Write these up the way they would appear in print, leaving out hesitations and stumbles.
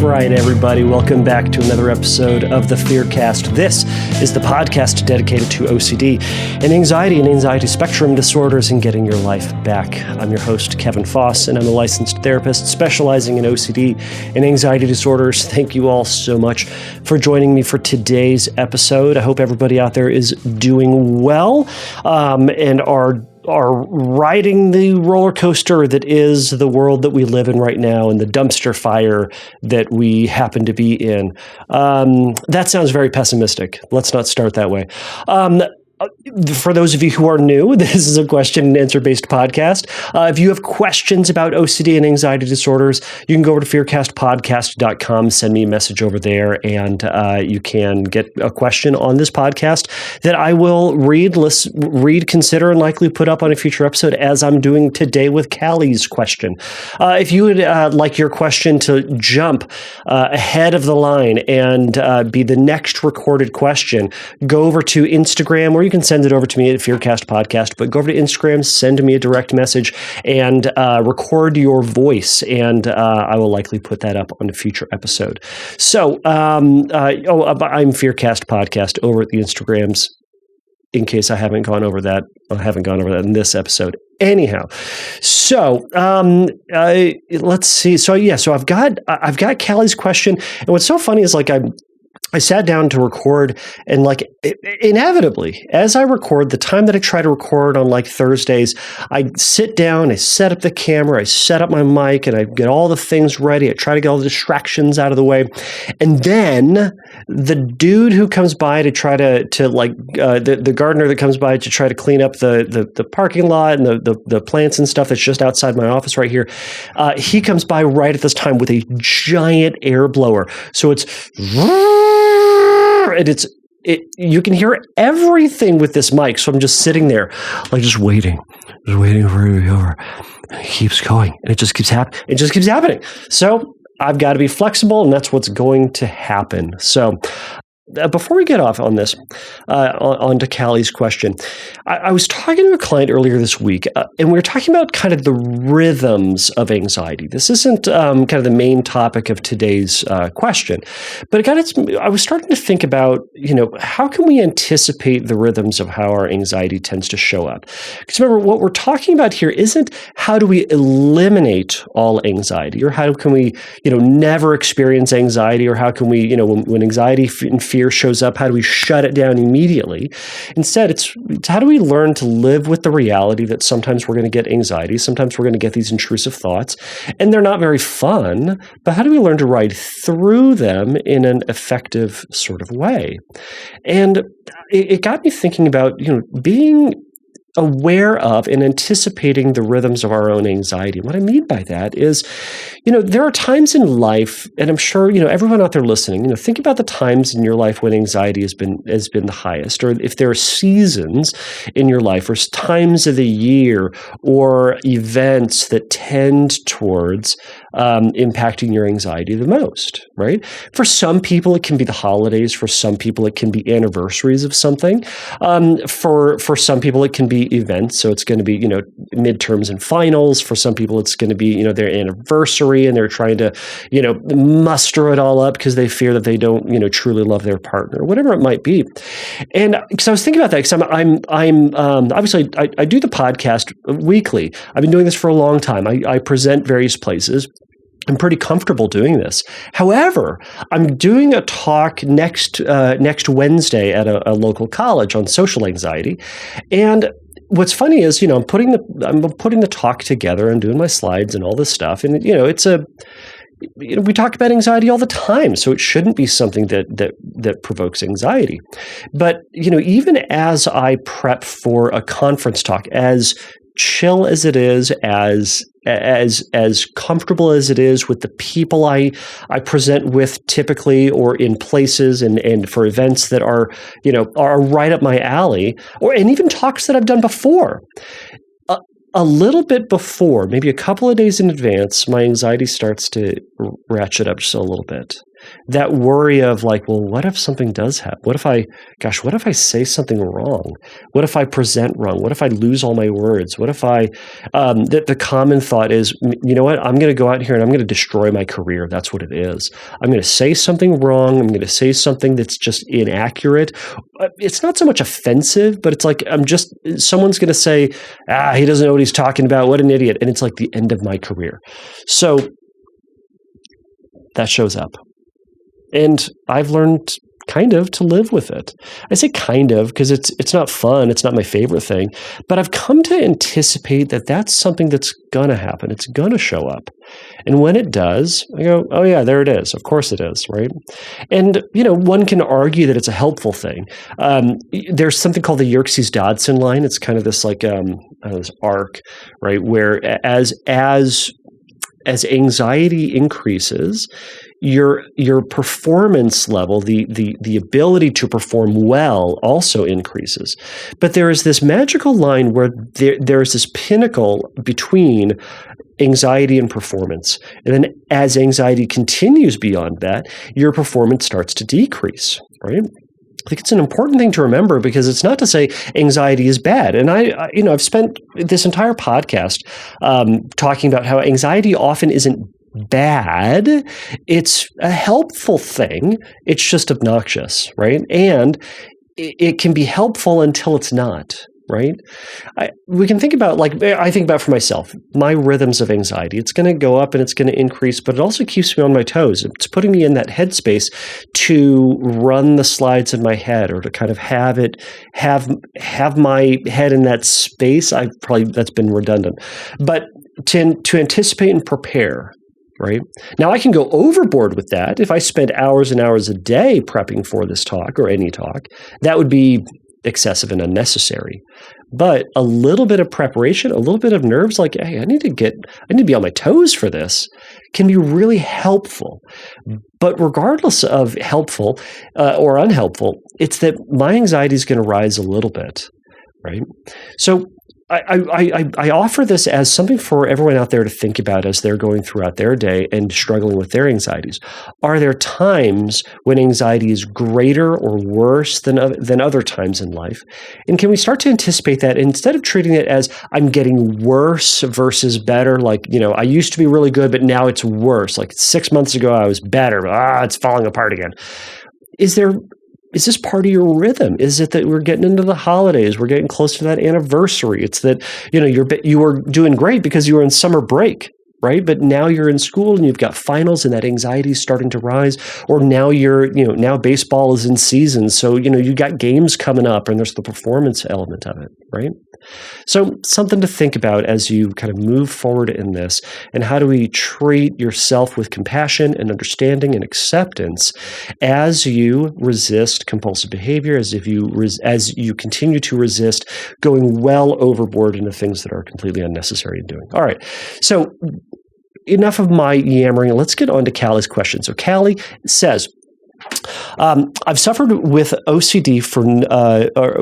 right, everybody. Welcome back to another episode of the Fearcast. This is the podcast dedicated to OCD and anxiety spectrum disorders and getting your life back. I'm your host, Kevin Foss, and I'm a licensed therapist specializing in OCD and anxiety disorders. Thank you all so much for joining me for today's episode. I hope everybody out there is doing well and are riding the roller coaster that is the world that we live in right now and the dumpster fire that we happen to be in. That sounds very pessimistic. Let's not start that way. For those of you who are new, this is a question and answer based podcast. If you have questions about OCD and anxiety disorders, you can go over to fearcastpodcast.com, send me a message over there, and you can get a question on this podcast that I will read, consider, and likely put up on a future episode, as I'm doing today with Kallie's question. If you would like your question to jump ahead of the line and be the next recorded question, go over to Instagram, or you can send it over to me at Fearcast Podcast, but go over to Instagram, send me a direct message, and record your voice, and I will likely put that up on a future episode. So, I'm Fearcast Podcast over at the Instagrams, in case I haven't gone over that in this episode. Anyhow, so let's see. So I've got Kallie's question, and what's so funny is I sat down to record, and inevitably, as I record, the time that I try to record on Thursdays, I sit down, I set up the camera, I set up my mic, and I get all the things ready. I try to get all the distractions out of the way. And then the dude who comes by to try the gardener that comes by to try to clean up the parking lot and the plants and stuff that's just outside my office right here, he comes by right at this time with a giant air blower. So it's... and you can hear everything with this mic. So I'm just sitting there, just waiting for it to be over. And it keeps going, and it just keeps happening. So I've got to be flexible, and that's what's going to happen. So before we get off on this, on to Kallie's question, I was talking to a client earlier this week, and we were talking about kind of the rhythms of anxiety. This isn't kind of the main topic of today's question, but I was starting to think about, how can we anticipate the rhythms of how our anxiety tends to show up? Because remember, what we're talking about here isn't how do we eliminate all anxiety, or how can we, never experience anxiety, or how can we, when anxiety and fear shows up, how do we shut it down immediately? Instead, it's how do we learn to live with the reality that sometimes we're going to get anxiety, sometimes we're going to get these intrusive thoughts, and they're not very fun, but how do we learn to ride through them in an effective sort of way? And it got me thinking about, being aware of and anticipating the rhythms of our own anxiety. What I mean by that is, there are times in life, and I'm sure, everyone out there listening, think about the times in your life when anxiety has been the highest, or if there are seasons in your life, or times of the year, or events that tend towards impacting your anxiety the most, right? For some people, it can be the holidays. For some people, it can be anniversaries of something. For some people, it can be events. So it's going to be, midterms and finals. For some people, it's going to be, their anniversary, and they're trying to, muster it all up because they fear that they don't, truly love their partner, whatever it might be. And because I was thinking about that, because I'm obviously I do the podcast weekly. I've been doing this for a long time. I present various places. I'm pretty comfortable doing this. However, I'm doing a talk next Wednesday at a local college on social anxiety, and what's funny is, I'm putting the talk together and doing my slides and all this stuff, and we talk about anxiety all the time, so it shouldn't be something that provokes anxiety. But even as I prep for a conference talk, as chill as it is, as comfortable as it is with the people I present with typically, or in places and for events that are right up my alley, and even talks that I've done before. A little bit before, maybe a couple of days in advance, my anxiety starts to ratchet up just a little bit. that worry of like, well, what if something does happen? What if I say something wrong? What if I present wrong? What if I lose all my words? What if the common thought is, you know what, I'm going to go out here and I'm going to destroy my career. That's what it is. I'm going to say something wrong. I'm going to say something that's just inaccurate. It's not so much offensive, but it's like, someone's going to say, he doesn't know what he's talking about. What an idiot. And it's like the end of my career. So that shows up. And I've learned kind of to live with it. I say kind of because it's not fun. It's not my favorite thing. But I've come to anticipate that that's something that's going to happen. It's going to show up. And when it does, I go, oh yeah, there it is. Of course it is, right? And, one can argue that it's a helpful thing. There's something called the Yerkes-Dodson line. It's kind of this like this arc, right? Where as anxiety increases, your performance level, the ability to perform well also increases. But there is this magical line where there is this pinnacle between anxiety and performance. And then as anxiety continues beyond that, your performance starts to decrease, right? I think it's an important thing to remember because it's not to say anxiety is bad. And I've spent this entire podcast talking about how anxiety often isn't bad. It's a helpful thing. It's just obnoxious, right? And it can be helpful until it's not, right? We can think about, like, I think about for myself, my rhythms of anxiety. It's going to go up and it's going to increase, but it also keeps me on my toes. It's putting me in that headspace to run the slides in my head, or to kind of have my head in that space. That's been redundant, but to anticipate and prepare. Right? Now, I can go overboard with that. If I spend hours and hours a day prepping for this talk or any talk, that would be excessive and unnecessary. But a little bit of preparation, a little bit of nerves, like, hey, I need to be on my toes for this, can be really helpful. But regardless of helpful or unhelpful, it's that my anxiety is going to rise a little bit, right? So I offer this as something for everyone out there to think about as they're going throughout their day and struggling with their anxieties. Are there times when anxiety is greater or worse than other times in life? And can we start to anticipate that instead of treating it as I'm getting worse versus better, like, I used to be really good, but now it's worse. Like 6 months ago, I was better, but it's falling apart again. Is this part of your rhythm? Is it that we're getting into the holidays? We're getting close to that anniversary. It's that, you were doing great because you were in summer break, right? But now you're in school and you've got finals and that anxiety is starting to rise. Or now now baseball is in season. So, you got games coming up and there's the performance element of it, right? So something to think about as you kind of move forward in this, and how do we treat yourself with compassion and understanding and acceptance as you resist compulsive behavior, as you continue to resist going well overboard into things that are completely unnecessary in doing. All right. So enough of my yammering. Let's get on to Kallie's question. So Kallie says, I've suffered with OCD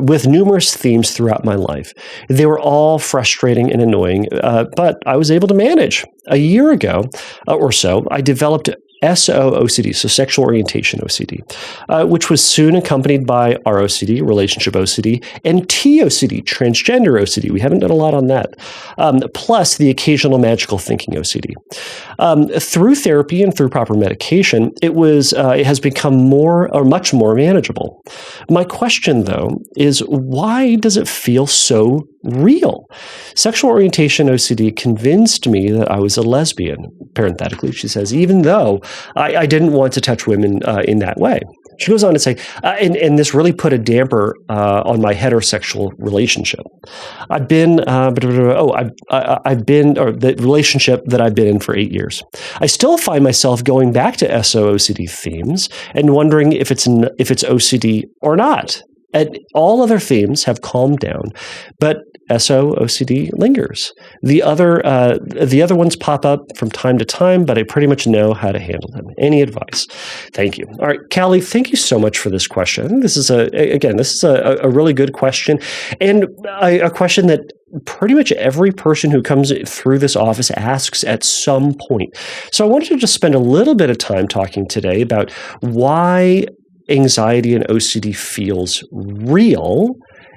with numerous themes throughout my life. They were all frustrating and annoying, but I was able to manage. A year ago or so, I developed SO-OCD, so sexual orientation OCD, which was soon accompanied by ROCD, relationship OCD, and TOCD, transgender OCD. We haven't done a lot on that. Plus the occasional magical thinking OCD. Through therapy and through proper medication, it has become much more manageable. My question, though, is why does it feel so real? Sexual orientation OCD convinced me that I was a lesbian. Parenthetically, she says, even though I didn't want to touch women in that way. She goes on to say, and this really put a damper on my heterosexual relationship. The relationship that I've been in for 8 years. I still find myself going back to SO-OCD themes and wondering if it's OCD or not. And all other themes have calmed down, but OCD lingers. The other ones pop up from time to time, but I pretty much know how to handle them. Any advice? Thank you. All right, Kallie, thank you so much for this question. This is a really good question, and a question that pretty much every person who comes through this office asks at some point. So I wanted to just spend a little bit of time talking today about why anxiety and OCD feels real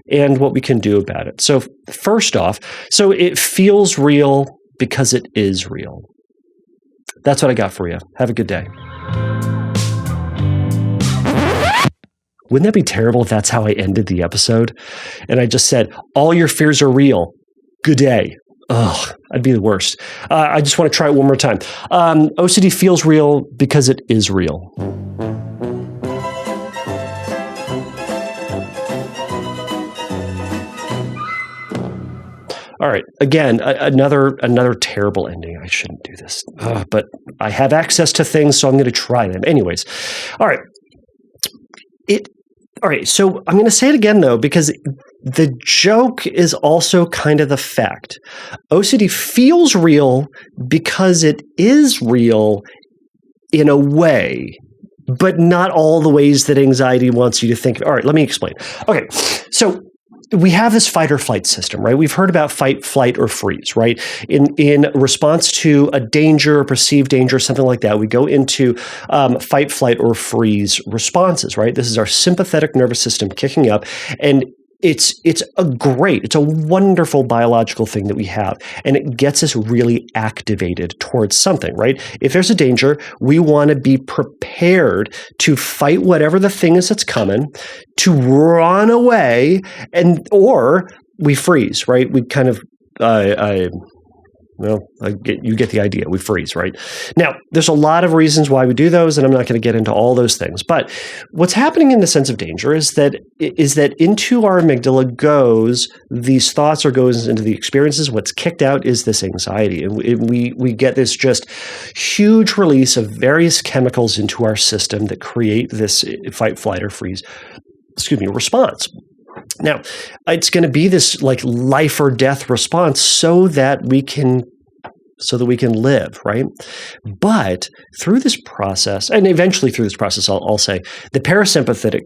and what we can do about it. So first off, so it feels real because it is real. That's what I got for you. Have a good day. Wouldn't that be terrible if that's how I ended the episode? And I just said, all your fears are real. Good day. Ugh, I'd be the worst. I just want to try it one more time. OCD feels real because it is real. All right. Again, another terrible ending. I shouldn't do this, but I have access to things, so I'm going to try them. Anyways, all right. All right. So I'm going to say it again though, because the joke is also kind of the fact. OCD feels real because it is real in a way, but not all the ways that anxiety wants you to think. All right. Let me explain. Okay. So we have this fight or flight system, right? We've heard about fight, flight, or freeze, right? In response to a danger, a perceived danger, something like that, we go into fight, flight, or freeze responses, right? This is our sympathetic nervous system kicking up, and it's a wonderful biological thing that we have, and it gets us really activated towards something, right? If there's a danger, we want to be prepared to fight whatever the thing is that's coming, to run away, or we freeze, right? We kind of you get the idea. We freeze, right? Now, there's a lot of reasons why we do those, and I'm not going to get into all those things. But what's happening in the sense of danger is that into our amygdala goes these thoughts, or goes into the experiences. What's kicked out is this anxiety, and we get this just huge release of various chemicals into our system that create this fight, flight, or freeze, response. Now, it's going to be this like life or death response so that we can live, right? But through this process, and eventually through this process, I'll say the parasympathetic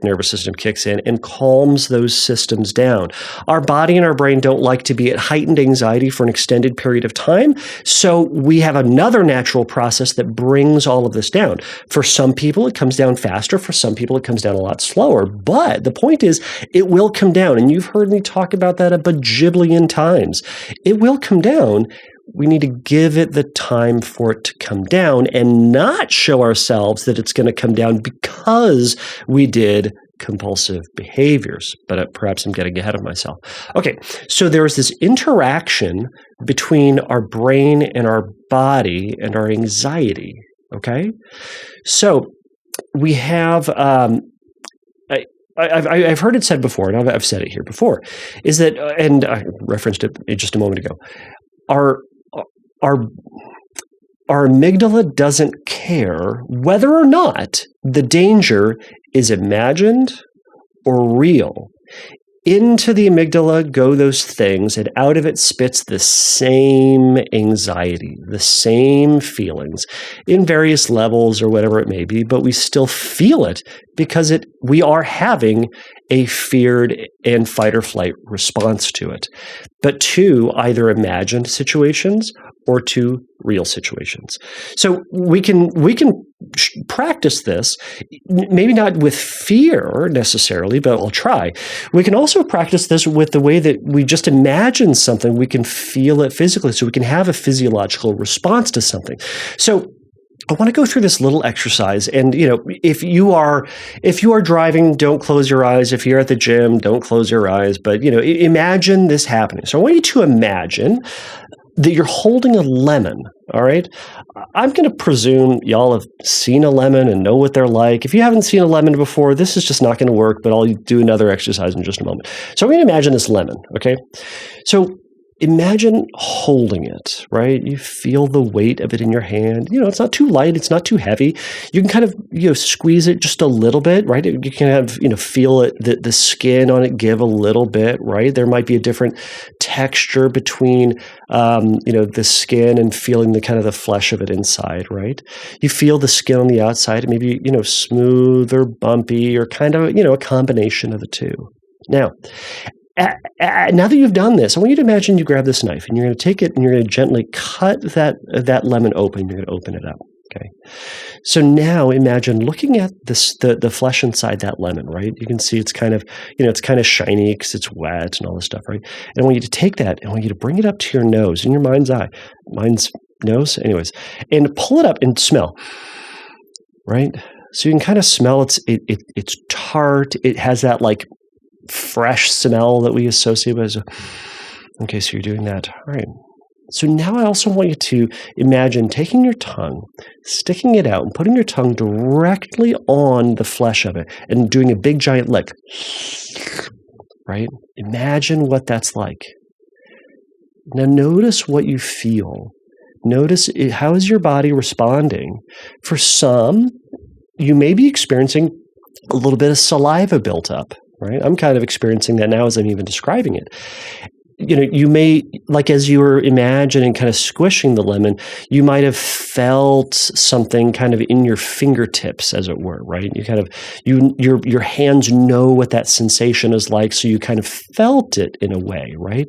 nervous system kicks in and calms those systems down. Our body and our brain don't like to be at heightened anxiety for an extended period of time, so we have another natural process that brings all of this down. For some people, it comes down faster. For some people, it comes down a lot slower. But the point is, it will come down, and you've heard me talk about that a bajillion times. It will come down. We need to give it the time for it to come down and not show ourselves that it's going to come down because we did compulsive behaviors. But perhaps I'm getting ahead of myself. Okay, so there's this interaction between our brain and our body and our anxiety, okay? So we have... I've heard it said before, and I've said it here before, is that, and I referenced it just a moment ago, our amygdala doesn't care whether or not the danger is imagined or real. Into the amygdala go those things, and out of it spits the same anxiety, the same feelings in various levels or whatever it may be, but we still feel it because we are having a feared and fight or flight response to it, but to either imagined situations or to real situations. So we can practice this, maybe not with fear necessarily, but I'll try. We can also practice this with the way that we just imagine something, we can feel it physically, so we can have a physiological response to something. So I want to go through this little exercise, and if you are driving, don't close your eyes. If you're at the gym, don't close your eyes. But imagine this happening. So I want you to imagine that you're holding a lemon. All right, I'm going to presume y'all have seen a lemon and know what they're like. If you haven't seen a lemon before, this is just not going to work. But I'll do another exercise in just a moment. So I'm going to imagine this lemon. Okay, so imagine holding it, right? You feel the weight of it in your hand. It's not too light. It's not too heavy. You can kind of, squeeze it just a little bit, right? You can have, feel it, the skin on it give a little bit, right? There might be a different texture between, the skin and feeling the kind of the flesh of it inside, right? You feel the skin on the outside, maybe, smooth or bumpy or kind of, a combination of the two. Now, now that you've done this, I want you to imagine you grab this knife and you're going to take it and you're going to gently cut that lemon open. You're going to open it up. Okay. So now imagine looking at the flesh inside that lemon, right? You can see it's kind of, it's kind of shiny because it's wet and all this stuff, right? And I want you to take that and I want you to bring it up to your nose, in your mind's eye, mind's nose, anyways, and pull it up and smell, right? So you can kind of smell it's tart. It has that like fresh smell that we associate with. Okay, so you're doing that. All right. So now I also want you to imagine taking your tongue, sticking it out, and putting your tongue directly on the flesh of it and doing a big giant lick. Right? Imagine what that's like. Now notice what you feel. Notice how is your body responding. For some, you may be experiencing a little bit of saliva built up. Right? I'm kind of experiencing that now as I'm even describing it. You may, like as you were imagining kind of squishing the lemon, you might have felt something kind of in your fingertips, as it were, right? You kind of, your hands know what that sensation is like, so you kind of felt it in a way, right?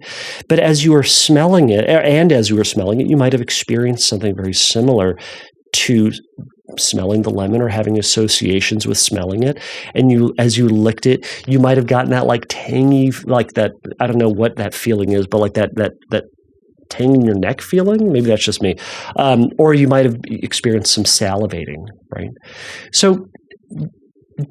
But as you were smelling it, you might have experienced something very similar to smelling the lemon or having associations with smelling it. And as you licked it, you might have gotten that like tangy, like that, I don't know what that feeling is, but like that tang in your neck feeling. Maybe that's just me. Or you might have experienced some salivating, right? So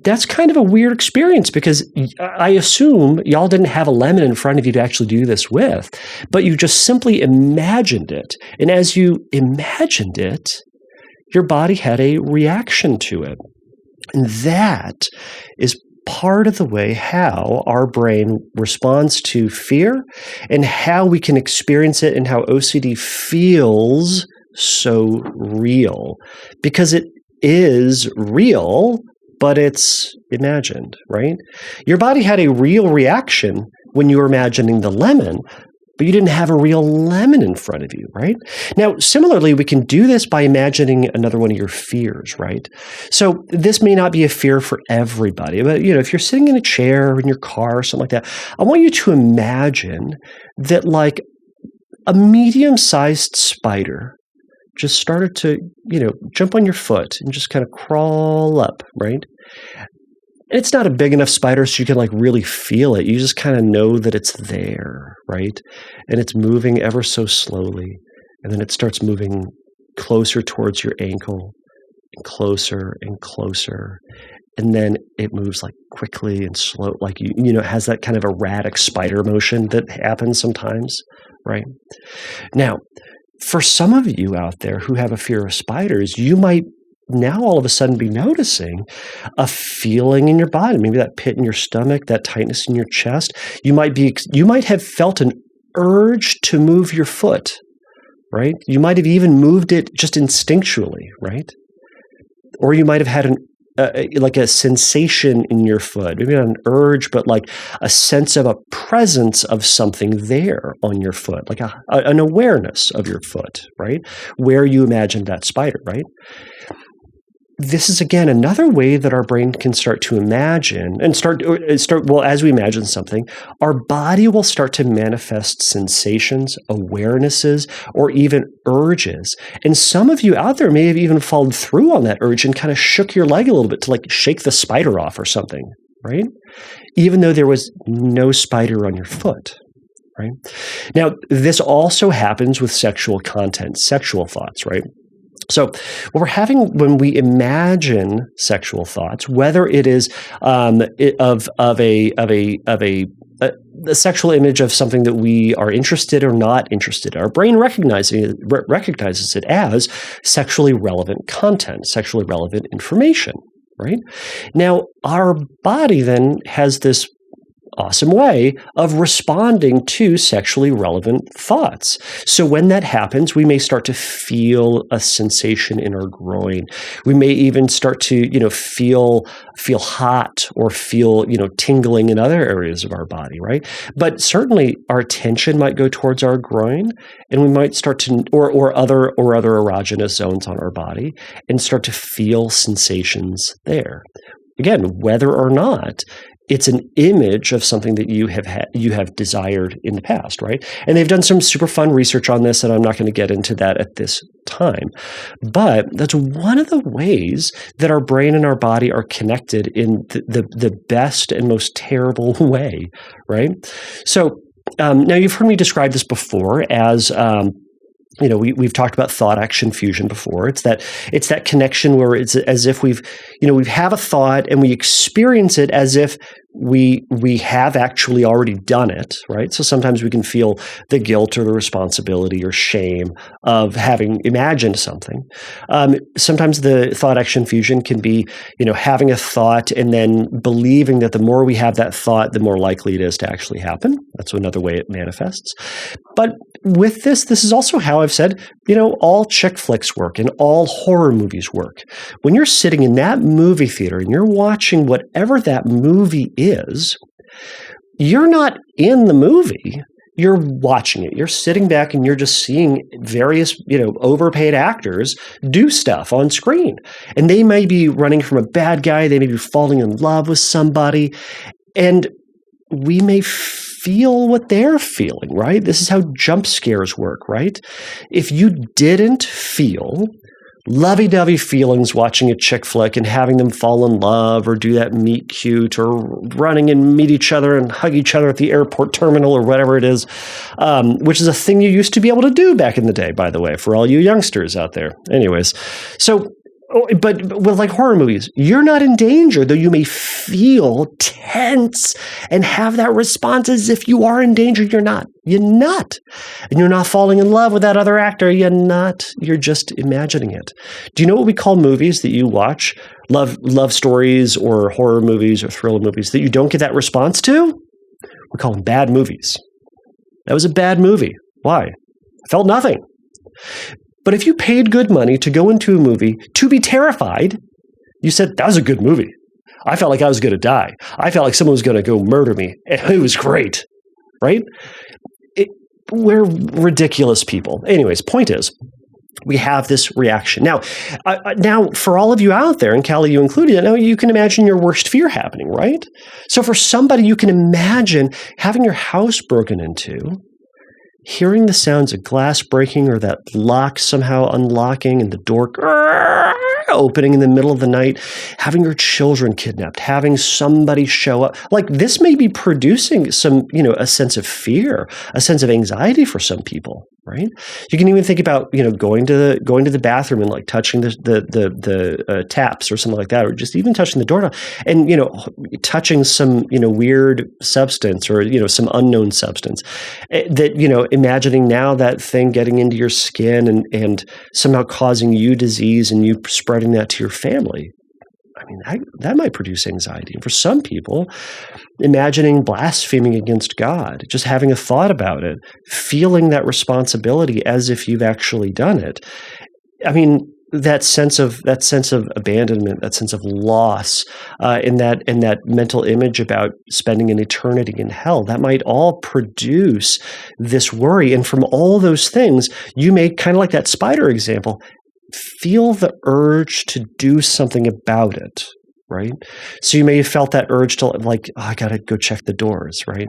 that's kind of a weird experience because I assume y'all didn't have a lemon in front of you to actually do this with, but you just simply imagined it. And as you imagined it, your body had a reaction to it. And that is part of the way how our brain responds to fear and how we can experience it and how OCD feels so real. Because it is real, but it's imagined, right? Your body had a real reaction when you were imagining the lemon, but you didn't have a real lemon in front of you, right? Now, similarly, we can do this by imagining another one of your fears, right? So this may not be a fear for everybody, but if you're sitting in a chair or in your car or something like that, I want you to imagine that like a medium-sized spider just started to, jump on your foot and just kind of crawl up, right? And it's not a big enough spider so you can like really feel it. You just kind of know that it's there, right? And it's moving ever so slowly. And then it starts moving closer towards your ankle and closer and closer. And then it moves like quickly and slow, like, it has that kind of erratic spider motion that happens sometimes, right? Now, for some of you out there who have a fear of spiders, you might now all of a sudden be noticing a feeling in your body, maybe that pit in your stomach, that tightness in your chest. You might have felt an urge to move your foot, right? You might have even moved it just instinctually, right? Or you might have had like a sensation in your foot, maybe not an urge, but like a sense of a presence of something there on your foot, like an awareness of your foot, right? Where you imagined that spider, right? This is, again, another way that our brain can start to imagine and as we imagine something, our body will start to manifest sensations, awarenesses, or even urges. And some of you out there may have even followed through on that urge and kind of shook your leg a little bit to like shake the spider off or something, right? Even though there was no spider on your foot. Right? Now, this also happens with sexual content, sexual thoughts, right? So what we're having when we imagine sexual thoughts, whether it is of a sexual image of something that we are interested or not interested in, our brain recognizes it as sexually relevant content, sexually relevant information, right? Now, our body then has this awesome way of responding to sexually relevant thoughts. So when that happens, we may start to feel a sensation in our groin. We may even start to, feel hot or feel, tingling in other areas of our body, right? But certainly our attention might go towards our groin, and we might start to, or other erogenous zones on our body, and start to feel sensations there. Again, whether or not it's an image of something that you have desired in the past, right? And they've done some super fun research on this, and I'm not going to get into that at this time. But that's one of the ways that our brain and our body are connected in the best and most terrible way, right? So now you've heard me describe this before as we've talked about thought action fusion before. It's that connection where it's as if we have a thought and we experience it as if we have actually already done it, right? So sometimes we can feel the guilt or the responsibility or shame of having imagined something. Sometimes the thought action fusion can be, having a thought and then believing that the more we have that thought, the more likely it is to actually happen. That's another way it manifests. But with this is also how I've said, all chick flicks work and all horror movies work. When you're sitting in that movie theater and you're watching whatever that movie is, you're not in the movie. You're watching it. You're sitting back and you're just seeing various, overpaid actors do stuff on screen. And they may be running from a bad guy. They may be falling in love with somebody. And we may feel what they're feeling, right? This is how jump scares work, right? If you didn't feel lovey-dovey feelings watching a chick flick and having them fall in love or do that meet cute or running and meet each other and hug each other at the airport terminal or whatever it is, which is a thing you used to be able to do back in the day, by the way, for all you youngsters out there. Anyways, but with like horror movies, you're not in danger, though you may feel tense and have that response as if you are in danger. You're not. You're not. And you're not falling in love with that other actor. You're not. You're just imagining it. Do you know what we call movies that you watch, love stories or horror movies or thriller movies, that you don't get that response to? We call them bad movies. That was a bad movie. Why? I felt nothing. But if you paid good money to go into a movie to be terrified, you said, that was a good movie. I felt like I was going to die. I felt like someone was going to go murder me. It was great, right? We're ridiculous people. Anyways, point is, we have this reaction. Now, for all of you out there, and Kallie, you included, now you can imagine your worst fear happening, right? So for somebody, you can imagine having your house broken into, hearing the sounds of glass breaking or that lock somehow unlocking and the door opening in the middle of the night, having your children kidnapped, having somebody show up. Like, this may be producing some, a sense of fear, a sense of anxiety for some people, right? You can even think about, going to the bathroom and like touching the taps or something like that, or just even touching the doorknob and, touching some, weird substance or, some unknown substance that, imagining now that thing getting into your skin and somehow causing you disease and you spreading that to your family. I mean, that might produce anxiety. And for some people, imagining blaspheming against God, just having a thought about it, feeling that responsibility as if you've actually done it. I mean, that sense of abandonment, that sense of loss, and that mental image about spending an eternity in hell, that might all produce this worry. And from all those things, you may, kind of like that spider example, feel the urge to do something about it, right? So you may have felt that urge to like, I got to go check the doors, right?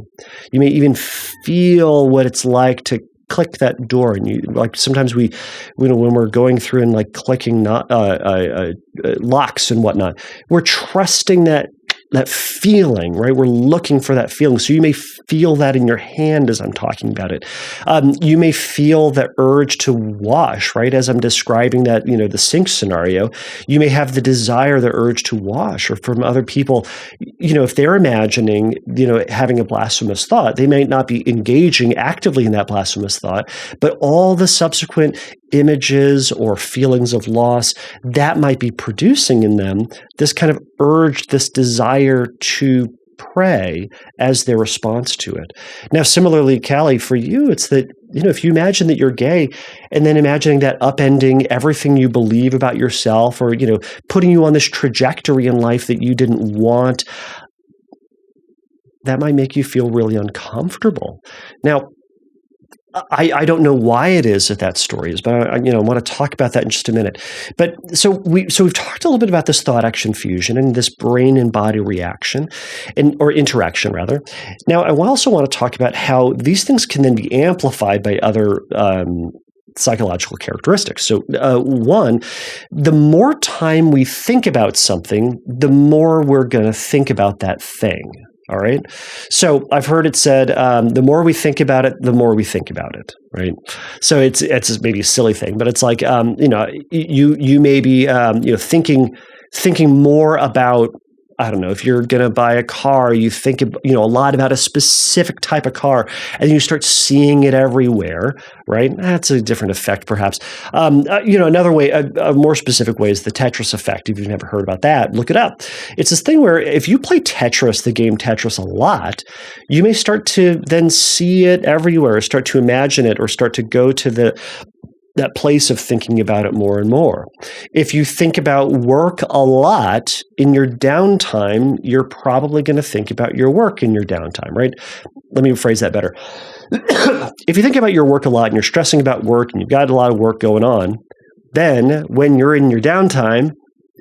You may even feel what it's like to click that door. And you, like, sometimes when we're going through and like clicking locks and whatnot, we're trusting that feeling, right? We're looking for that feeling. So you may feel that in your hand as I'm talking about it. You may feel the urge to wash, right? As I'm describing that, the sink scenario, you may have the desire, the urge to wash. Or from other people, if they're imagining, having a blasphemous thought, they may not be engaging actively in that blasphemous thought, but all the subsequent images or feelings of loss that might be producing in them this kind of urge, this desire to prey as their response to it. Now, similarly, Kallie, for you, it's that, if you imagine that you're gay and then imagining that upending everything you believe about yourself or, putting you on this trajectory in life that you didn't want, that might make you feel really uncomfortable. Now, I don't know why it is that story is, but I want to talk about that in just a minute. But so we've talked a little bit about this thought action fusion and this brain and body reaction, or interaction rather. Now, I also want to talk about how these things can then be amplified by other psychological characteristics. So, one, the more time we think about something, the more we're going to think about that thing. All right. So I've heard it said, the more we think about it, the more we think about it. Right. So it's maybe a silly thing, but it's like, you may be, thinking more about, I don't know, if you're going to buy a car, you think, a lot about a specific type of car and you start seeing it everywhere, right? That's a different effect, perhaps. Another way, a more specific way is the Tetris effect. If you've never heard about that, look it up. It's this thing where if you play Tetris, the game Tetris, a lot, you may start to then see it everywhere, start to imagine it, or start to go to that place of thinking about it more and more. If you think about work a lot in your downtime, you're probably going to think about your work in your downtime, right? Let me phrase that better. If you think about your work a lot and you're stressing about work and you've got a lot of work going on, then when you're in your downtime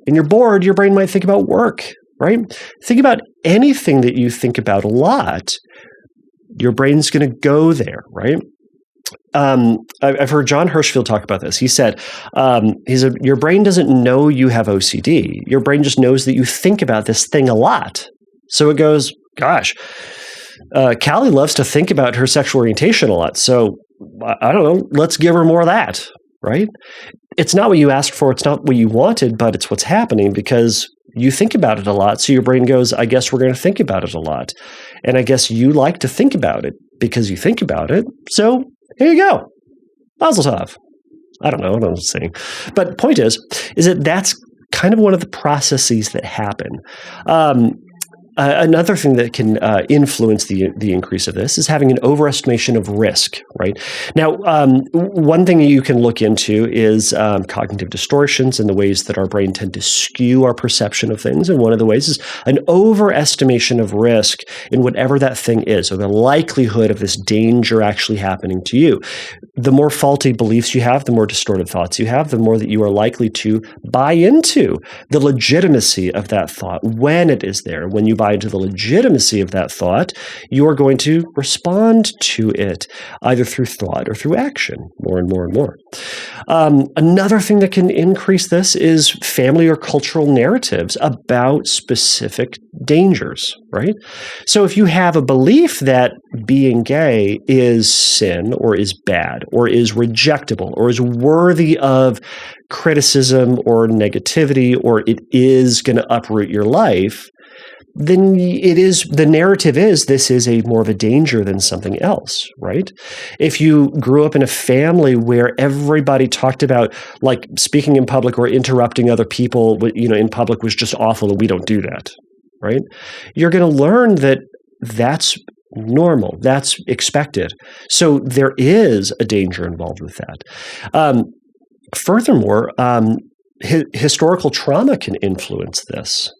and you're bored, your brain might think about work, right? Think about anything that you think about a lot, your brain's going to go there, right? I've heard John Hirschfield talk about this. He said, your brain doesn't know you have OCD. Your brain just knows that you think about this thing a lot. So it goes, gosh, Kallie loves to think about her sexual orientation a lot. So I don't know, let's give her more of that, right? It's not what you asked for. It's not what you wanted, but it's what's happening because you think about it a lot. So your brain goes, I guess we're going to think about it a lot. And I guess you like to think about it because you think about it. So here you go. Mazel tov. I don't know what I'm saying. But point is that that's kind of one of the processes that happen. Another thing that can influence the increase of this is having an overestimation of risk, right? Now, one thing you can look into is cognitive distortions and the ways that our brain tend to skew our perception of things. And one of the ways is an overestimation of risk in whatever that thing is, or the likelihood of this danger actually happening to you. The more faulty beliefs you have, the more distorted thoughts you have, the more that you are likely to buy into the legitimacy of that thought when it is there. When you buy into the legitimacy of that thought, you are going to respond to it either through thought or through action more and more and more. Another thing that can increase this is family or cultural narratives about specific dangers, right? So if you have a belief that being gay is sin or is bad or is rejectable or is worthy of criticism or negativity or it is going to uproot your life, then the narrative is this is more of a danger than something else, right? If you grew up in a family where everybody talked about like speaking in public or interrupting other people, in public was just awful and we don't do that, right? You're going to learn that that's normal, that's expected. So there is a danger involved with that. Furthermore, historical trauma can influence this.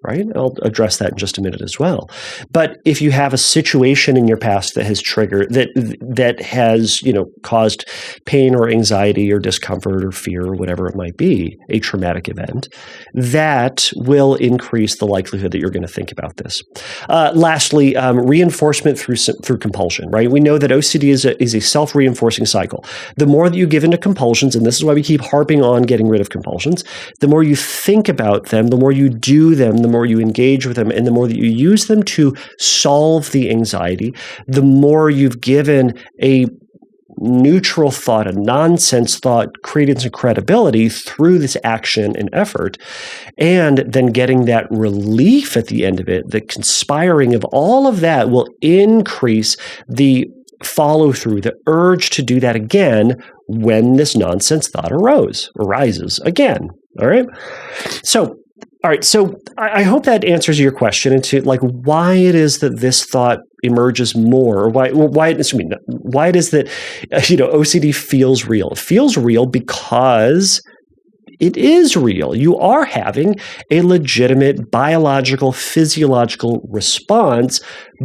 Right? I'll address that in just a minute as well. But if you have a situation in your past that has triggered that has, caused pain or anxiety or discomfort or fear or whatever it might be, a traumatic event, that will increase the likelihood that you're going to think about this. Lastly, reinforcement through compulsion, right? We know that OCD is a self-reinforcing cycle. The more that you give into compulsions, and this is why we keep harping on getting rid of compulsions, the more you think about them, the more you do them, the more you engage with them, and the more that you use them to solve the anxiety, the more you've given a neutral thought, a nonsense thought, credence and credibility through this action and effort, and then getting that relief at the end of it, the conspiring of all of that will increase the follow through, the urge to do that again when this nonsense thought arises again. All right. So All right, so I hope that answers your question into like why it is that this thought emerges more, or why it is that OCD feels real. It feels real because it is real. You are having a legitimate biological, physiological response,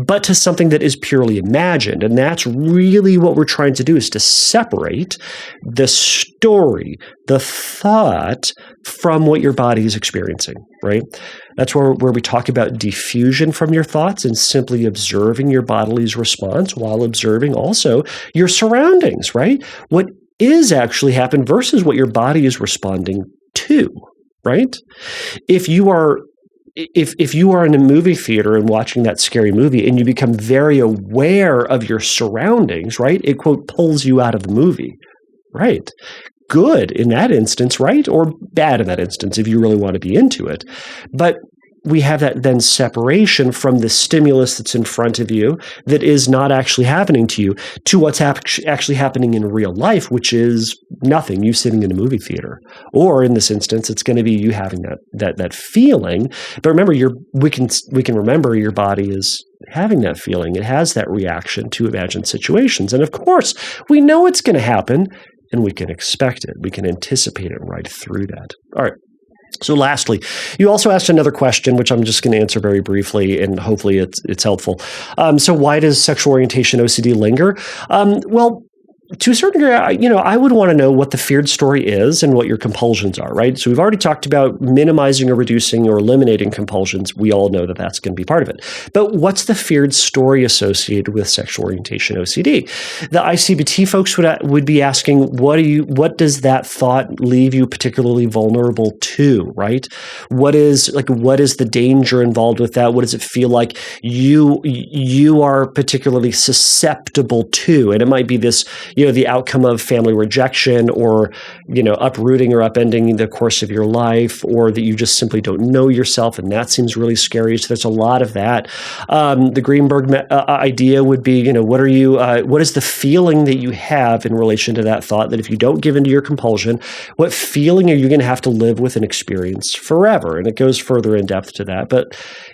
but to something that is purely imagined. And that's really what we're trying to do, is to separate the story, the thought, from what your body is experiencing, right? That's where we talk about diffusion from your thoughts and simply observing your body's response while observing also your surroundings, right? What is actually happening versus what your body is responding to, right? If you are in a movie theater and watching that scary movie and you become very aware of your surroundings, right? It, quote, pulls you out of the movie, right? Good in that instance, right? Or bad in that instance if you really want to be into it. But we have that then separation from the stimulus that's in front of you that is not actually happening to you to what's actually happening in real life, which is nothing, you sitting in a movie theater. Or in this instance, it's going to be you having that feeling. But remember, we can remember your body is having that feeling. It has that reaction to imagined situations. And of course, we know it's going to happen and we can expect it. We can anticipate it right through that. All right. So lastly, you also asked another question, which I'm just going to answer very briefly, and hopefully it's helpful. So why does sexual orientation OCD linger? Well, to a certain degree, I would want to know what the feared story is and what your compulsions are, right? So we've already talked about minimizing or reducing or eliminating compulsions. We all know that that's going to be part of it. But what's the feared story associated with sexual orientation OCD? The ICBT folks would be asking, what does that thought leave you particularly vulnerable to, right? What is the danger involved with that? What does it feel like you are particularly susceptible to? And it might be this, the outcome of family rejection or, uprooting or upending the course of your life, or that you just simply don't know yourself. And that seems really scary. So there's a lot of that. The Greenberg idea would be, what is the feeling that you have in relation to that thought, that if you don't give into your compulsion, what feeling are you going to have to live with and experience forever? And it goes further in depth to that, but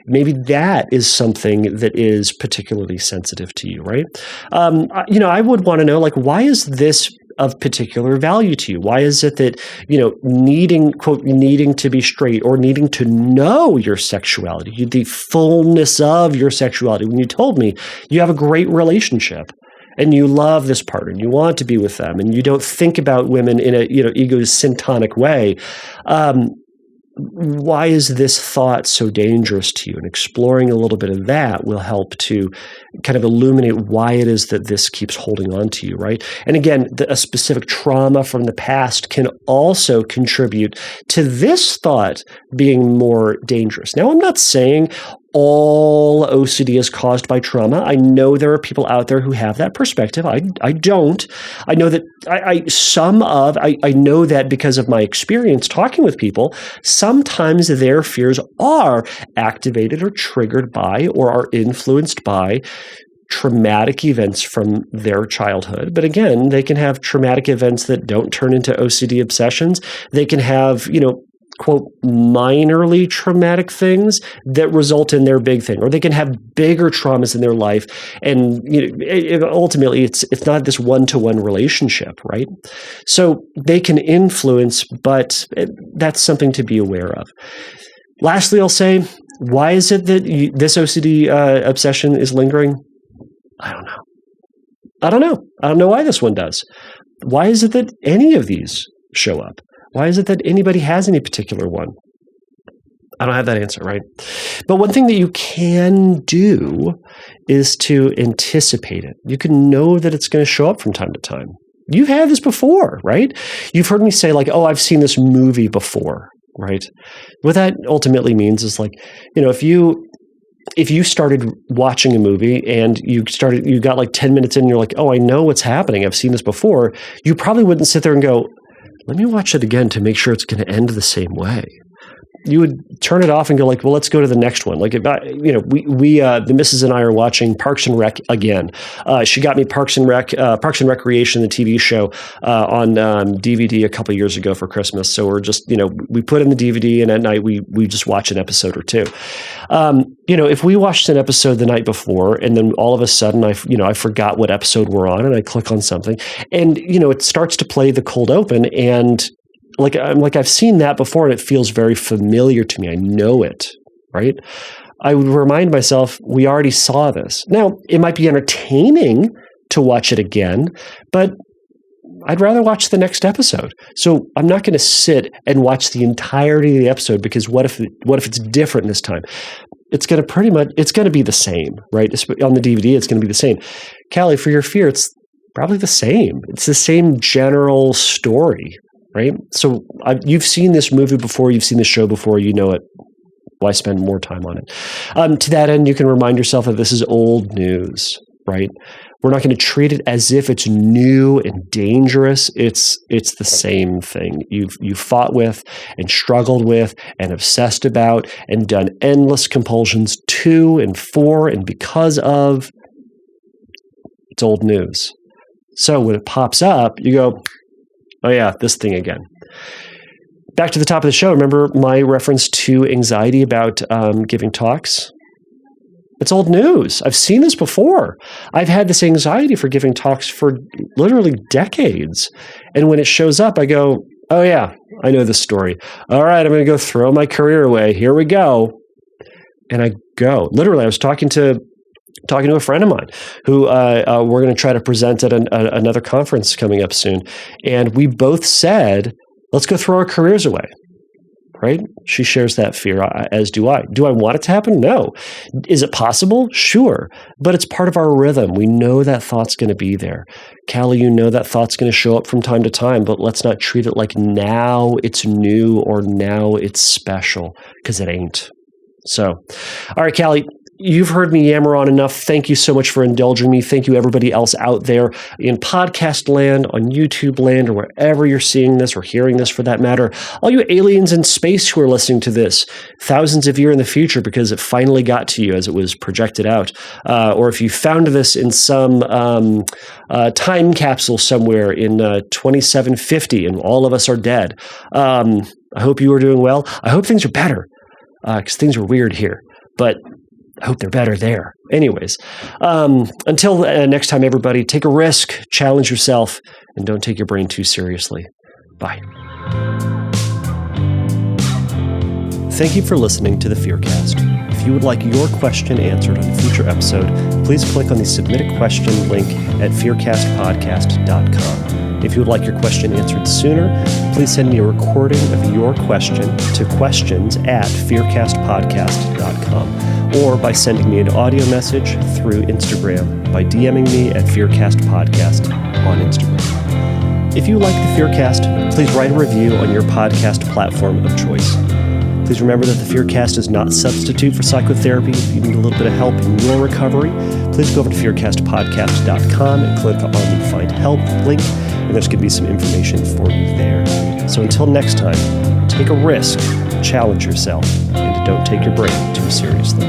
maybe that is something that is particularly sensitive to you, right? I would want to know, why is this of particular value to you? Why is it that, needing to be straight or needing to know your sexuality, the fullness of your sexuality, when you told me you have a great relationship and you love this partner and you want to be with them and you don't think about women in a, egocentric way, why is this thought so dangerous to you? And exploring a little bit of that will help to kind of illuminate why it is that this keeps holding on to you, right? And again, a specific trauma from the past can also contribute to this thought being more dangerous. Now, I'm not saying all OCD is caused by trauma. I know there are people out there who have that perspective. I don't. I know that I know that because of my experience talking with people, sometimes their fears are activated or triggered by or are influenced by traumatic events from their childhood. But again, they can have traumatic events that don't turn into OCD obsessions. They can have, quote, minorly traumatic things that result in their big thing, or they can have bigger traumas in their life. And ultimately, it's not this one-to-one relationship, right? So they can influence, but that's something to be aware of. Lastly, I'll say, why is it that this OCD obsession is lingering? I don't know. I don't know why this one does. Why is it that any of these show up? Why is it that anybody has any particular one? I don't have that answer, right? But one thing that you can do is to anticipate it. You can know that it's going to show up from time to time. You've had this before, right? You've heard me say I've seen this movie before, right? What that ultimately means is if you started watching a movie and you got 10 minutes in and you're like, oh, I know what's happening. I've seen this before. You probably wouldn't sit there and go, let me watch it again to make sure it's going to end the same way. you would turn it off and go like, well, let's go to the next one. Like, if the missus and I are watching Parks and Rec again. She got me Parks and Recreation, the TV show, on DVD a couple of years ago for Christmas. So we're just, we put in the DVD and at night we just watch an episode or two. If we watched an episode the night before and then all of a sudden I forgot what episode we're on and I click on something and, it starts to play the cold open and I've seen that before and it feels very familiar to me. I know it, right? I would remind myself, we already saw this. Now, it might be entertaining to watch it again, but I'd rather watch the next episode. So I'm not going to sit and watch the entirety of the episode because what if it's different this time? It's going to be the same, right? On the DVD, it's going to be the same. Kallie, for your fear, it's probably the same. It's the same general story. Right? So you've seen this movie before, you've seen the show before, you know it. Why spend more time on it? To that end, you can remind yourself that this is old news, right? We're not going to treat it as if it's new and dangerous. It's the same thing you've fought with and struggled with and obsessed about and done endless compulsions to and for and because of. It's old news. So when it pops up, you go, oh yeah, this thing again. Back to the top of the show, remember my reference to anxiety about giving talks? It's old news. I've seen this before. I've had this anxiety for giving talks for literally decades. And when it shows up, I go, oh yeah, I know this story. All right, I'm going to go throw my career away. Here we go. And I go. Literally, I was talking to a friend of mine who we're going to try to present at another conference coming up soon. And we both said, let's go throw our careers away, right? She shares that fear, as do I. Do I want it to happen? No. Is it possible? Sure. But it's part of our rhythm. We know that thought's going to be there. Kallie, you know that thought's going to show up from time to time, but let's not treat it like now it's new or now it's special, because it ain't. So, all right, Kallie, you've heard me yammer on enough. Thank you so much for indulging me. Thank you, everybody else out there in podcast land, on YouTube land, or wherever you're seeing this or hearing this for that matter. All you aliens in space who are listening to this thousands of years in the future because it finally got to you as it was projected out. Or if you found this in some time capsule somewhere in 2750 and all of us are dead. I hope you are doing well. I hope things are better because things are weird here. But I hope they're better there. Anyways, until next time, everybody, take a risk, challenge yourself, and don't take your brain too seriously. Bye. Thank you for listening to the Fearcast. If you would like your question answered on a future episode, please click on the Submit a Question link at fearcastpodcast.com. If you would like your question answered sooner, please send me a recording of your question to questions@fearcastpodcast.com or by sending me an audio message through Instagram by DMing me at fearcastpodcast on Instagram. If you like the Fearcast, please write a review on your podcast platform of choice. Please remember that the Fearcast is not a substitute for psychotherapy. If you need a little bit of help in your recovery, please go over to fearcastpodcast.com and click on the Find Help link, and there's going to be some information for you there. So until next time, take a risk, challenge yourself, and don't take your brain too seriously.